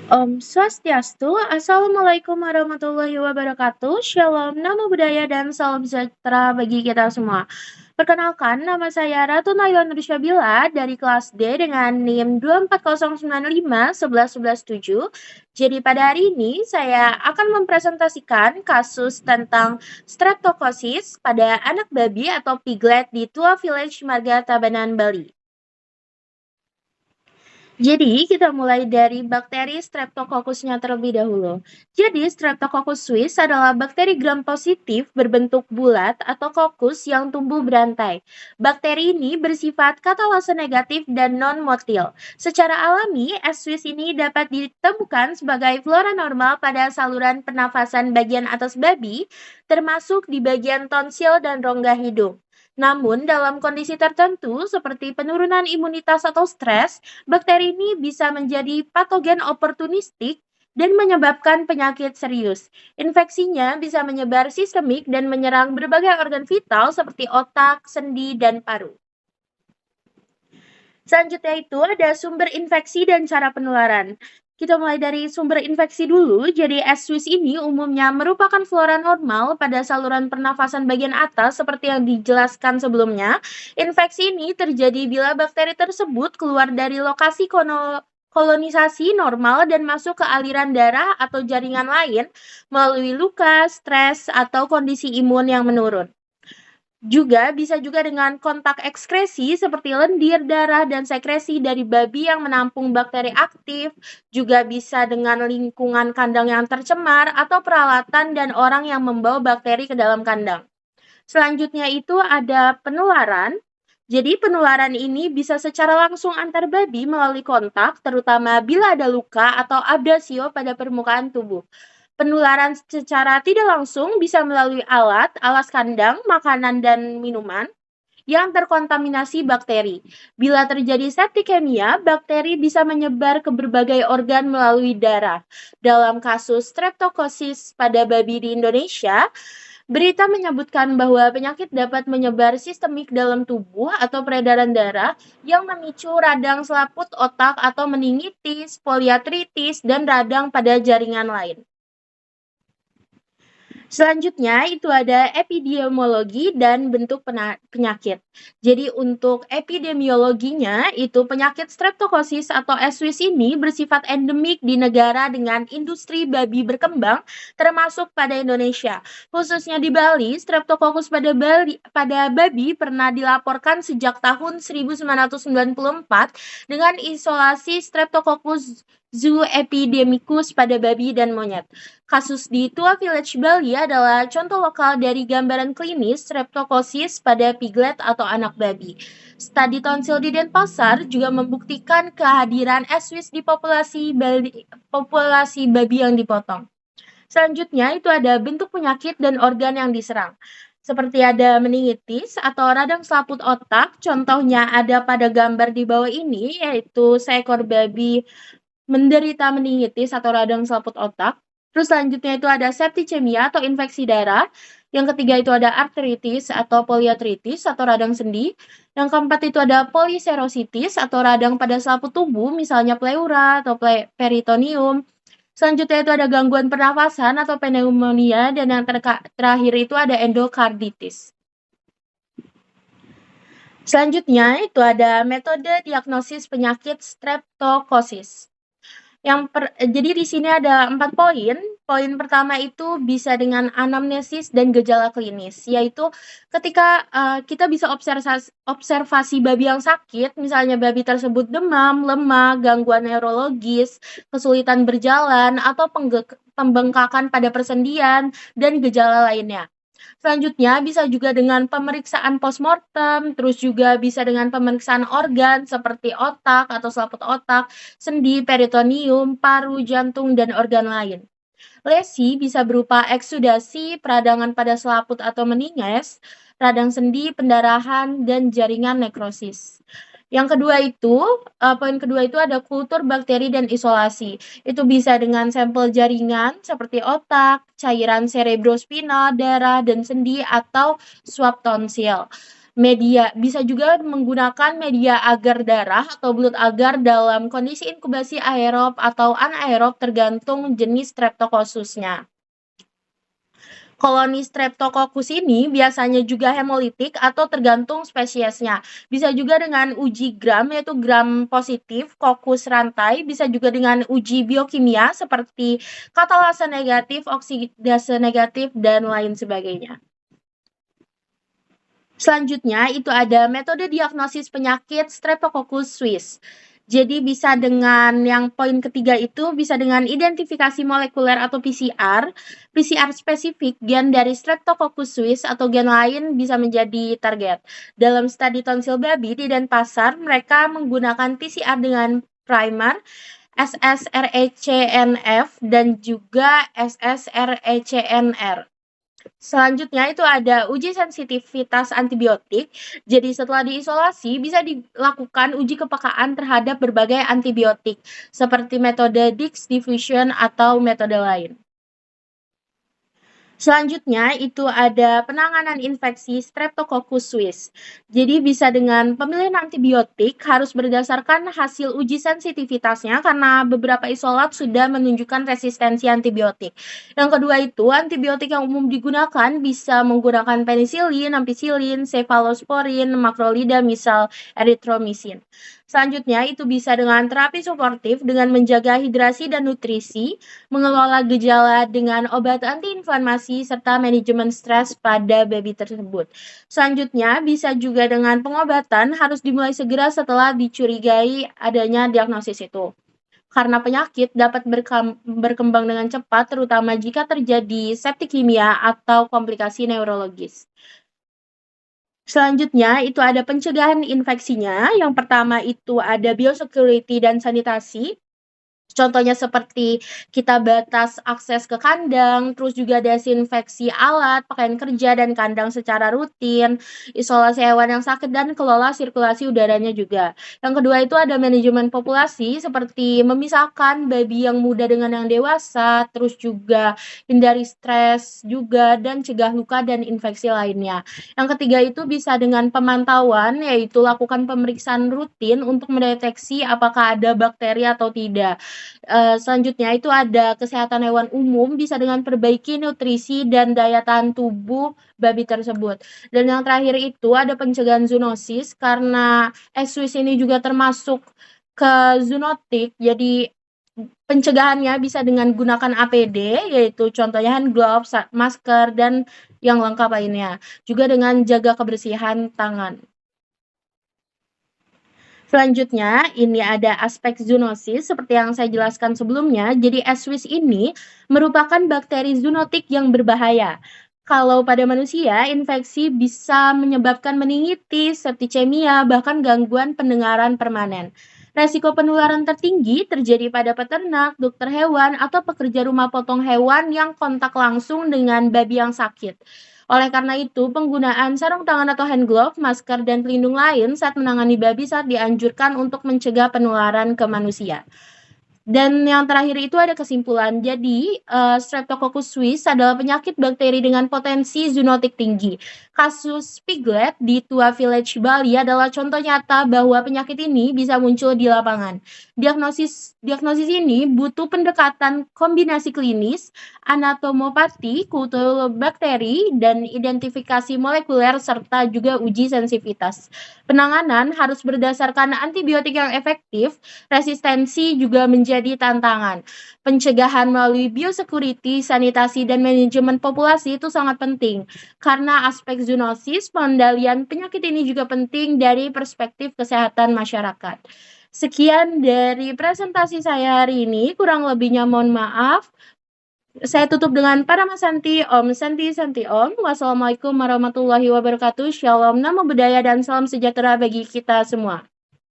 Swastiastu, Assalamualaikum warahmatullahi wabarakatuh, Shalom, Namo Buddhaya, dan salam sejahtera bagi kita semua. Perkenalkan, nama saya Ratu Nayla Nursyabila dari kelas D dengan NIM 24095 Jadi pada hari ini saya akan mempresentasikan kasus tentang streptokosis pada anak babi atau piglet di Tua Village, Marga Tabanan, Bali. Jadi, kita mulai dari bakteri Streptococcusnya terlebih dahulu. Jadi, Streptococcus suis adalah bakteri gram positif berbentuk bulat atau kokus yang tumbuh berantai. Bakteri ini bersifat katalase negatif dan non-motil. Secara alami, S. suis ini dapat ditemukan sebagai flora normal pada saluran pernafasan bagian atas babi, termasuk di bagian tonsil dan rongga hidung. Namun, dalam kondisi tertentu seperti penurunan imunitas atau stres, bakteri ini bisa menjadi patogen oportunistik dan menyebabkan penyakit serius. Infeksinya bisa menyebar sistemik dan menyerang berbagai organ vital seperti otak, sendi, dan paru. Selanjutnya itu ada sumber infeksi dan cara penularan. Kita mulai dari sumber infeksi dulu. Jadi S. suis ini umumnya merupakan flora normal pada saluran pernafasan bagian atas seperti yang dijelaskan sebelumnya. Infeksi ini terjadi bila bakteri tersebut keluar dari lokasi kolonisasi normal dan masuk ke aliran darah atau jaringan lain melalui luka, stres, atau kondisi imun yang menurun. Bisa juga dengan kontak ekskresi seperti lendir, darah, dan sekresi dari babi yang menampung bakteri aktif, juga bisa dengan lingkungan kandang yang tercemar atau peralatan dan orang yang membawa bakteri ke dalam kandang. Selanjutnya itu ada penularan. Jadi penularan ini bisa secara langsung antar babi melalui kontak, terutama bila ada luka atau abrasio pada permukaan tubuh. Penularan secara tidak langsung bisa melalui alas kandang, makanan, dan minuman yang terkontaminasi bakteri. Bila terjadi septikemia, bakteri bisa menyebar ke berbagai organ melalui darah. Dalam kasus streptokosis pada babi di Indonesia, berita menyebutkan bahwa penyakit dapat menyebar sistemik dalam tubuh atau peredaran darah yang memicu radang selaput otak atau meningitis, poliartritis, dan radang pada jaringan lain. Selanjutnya itu ada epidemiologi dan bentuk penyakit. Jadi untuk epidemiologinya itu penyakit streptokosis atau S. suis ini bersifat endemik di negara dengan industri babi berkembang termasuk pada Indonesia. Khususnya di Bali, streptokokus pada babi pernah dilaporkan sejak tahun 1994 dengan isolasi Streptococcus zooepidemicus pada babi dan monyet. Kasus di Tua Village, Bali adalah contoh lokal dari gambaran klinis streptokosis pada piglet atau anak babi. Studi tonsil di Denpasar juga membuktikan kehadiran S. suis di populasi babi yang dipotong. Selanjutnya itu ada bentuk penyakit dan organ yang diserang. Seperti ada meningitis atau radang selaput otak, contohnya ada pada gambar di bawah ini, yaitu seekor babi menderita meningitis atau radang selaput otak. Terus selanjutnya itu ada septicemia atau infeksi darah. Yang ketiga itu ada arteritis atau poliartritis atau radang sendi. Yang keempat itu ada poliserositis atau radang pada selaput tubuh, misalnya pleura atau peritoneum. Selanjutnya itu ada gangguan pernafasan atau pneumonia, dan yang terakhir itu ada endokarditis. Selanjutnya itu ada metode diagnosis penyakit streptokosis. Jadi di sini ada 4 poin. Poin pertama itu bisa dengan anamnesis dan gejala klinis, yaitu ketika kita bisa observasi babi yang sakit, misalnya babi tersebut demam, lemah, gangguan neurologis, kesulitan berjalan, atau pembengkakan pada persendian, dan gejala lainnya. Selanjutnya bisa juga dengan pemeriksaan postmortem, terus juga bisa dengan pemeriksaan organ seperti otak atau selaput otak, sendi, peritoneum, paru, jantung, dan organ lain. Lesi bisa berupa eksudasi, peradangan pada selaput atau meninges, radang sendi, pendarahan, dan jaringan nekrosis. Poin kedua itu ada kultur bakteri dan isolasi. Itu bisa dengan sampel jaringan seperti otak, cairan cerebrospinal, darah, dan sendi, atau swab tonsil. Bisa juga menggunakan media agar darah atau belut agar dalam kondisi inkubasi aerob atau anaerob tergantung jenis Streptokoksusnya. Koloni Streptococcus ini biasanya juga hemolitik atau tergantung spesiesnya. Bisa juga dengan uji gram, yaitu gram positif, kokus rantai, bisa juga dengan uji biokimia seperti katalase negatif, oksidase negatif, dan lain sebagainya. Selanjutnya itu ada metode diagnosis penyakit Streptococcus suis. Jadi bisa dengan yang poin ketiga itu bisa dengan identifikasi molekuler atau PCR. PCR spesifik gen dari Streptococcus suis atau gen lain bisa menjadi target. Dalam studi tonsil babi di Denpasar, mereka menggunakan PCR dengan primer, SSRECNF, dan juga SSRECNR. Selanjutnya itu ada uji sensitivitas antibiotik. Jadi setelah diisolasi bisa dilakukan uji kepekaan terhadap berbagai antibiotik seperti metode Dix diffusion atau metode lain. Selanjutnya itu ada penanganan infeksi Streptococcus suis. Jadi bisa dengan pemilihan antibiotik harus berdasarkan hasil uji sensitivitasnya karena beberapa isolat sudah menunjukkan resistensi antibiotik. Yang kedua itu antibiotik yang umum digunakan bisa menggunakan penisilin, ampicillin, cephalosporin, macrolida, misal erythromycin. Selanjutnya itu bisa dengan terapi suportif dengan menjaga hidrasi dan nutrisi, mengelola gejala dengan obat antiinflamasi, serta manajemen stres pada baby tersebut. Selanjutnya, bisa juga dengan pengobatan harus dimulai segera setelah dicurigai adanya diagnosis itu. Karena penyakit dapat berkembang dengan cepat, terutama jika terjadi septikemia atau komplikasi neurologis. Selanjutnya, itu ada pencegahan infeksinya. Yang pertama itu ada biosecurity dan sanitasi. Contohnya seperti kita batas akses ke kandang, terus juga desinfeksi alat, pakaian kerja, dan kandang secara rutin, isolasi hewan yang sakit, dan kelola sirkulasi udaranya juga. Yang kedua itu ada manajemen populasi, seperti memisahkan babi yang muda dengan yang dewasa, terus juga hindari stres juga, dan cegah luka dan infeksi lainnya. Yang ketiga itu bisa dengan pemantauan, yaitu lakukan pemeriksaan rutin untuk mendeteksi apakah ada bakteri atau tidak. Selanjutnya itu ada kesehatan hewan umum, bisa dengan perbaiki nutrisi dan daya tahan tubuh babi tersebut. Dan yang terakhir itu ada pencegahan zoonosis, karena Swiss ini juga termasuk ke zoonotik, jadi pencegahannya bisa dengan gunakan APD, yaitu contohnya hand gloves, masker, dan yang lengkap lainnya. Juga dengan jaga kebersihan tangan. Selanjutnya, ini ada aspek zoonosis seperti yang saya jelaskan sebelumnya. Jadi Swiss ini merupakan bakteri zoonotik yang berbahaya. Kalau pada manusia, infeksi bisa menyebabkan meningitis, septicemia, bahkan gangguan pendengaran permanen. Resiko penularan tertinggi terjadi pada peternak, dokter hewan, atau pekerja rumah potong hewan yang kontak langsung dengan babi yang sakit. Oleh karena itu, penggunaan sarung tangan atau hand glove, masker, dan pelindung lain saat menangani babi saat dianjurkan untuk mencegah penularan ke manusia. Dan yang terakhir itu ada kesimpulan. Jadi, Streptococcus suis adalah penyakit bakteri dengan potensi zoonotik tinggi. Kasus Piglet di Tua Village, Bali adalah contoh nyata bahwa penyakit ini bisa muncul di lapangan. Diagnosis ini butuh pendekatan kombinasi klinis, anatomopati, kultur bakteri, dan identifikasi molekuler serta juga uji sensitivitas. Penanganan harus berdasarkan antibiotik yang efektif, resistensi juga menjadi tantangan. Pencegahan melalui biosecurity, sanitasi, dan manajemen populasi itu sangat penting. Karena aspek zoonosis, pengendalian penyakit ini juga penting dari perspektif kesehatan masyarakat. Sekian dari presentasi saya hari ini, kurang lebihnya mohon maaf. Saya tutup dengan Paramasanti, Om Santi Santi Om. Wassalamualaikum warahmatullahi wabarakatuh. Shalom, namo buddhaya, dan salam sejahtera bagi kita semua.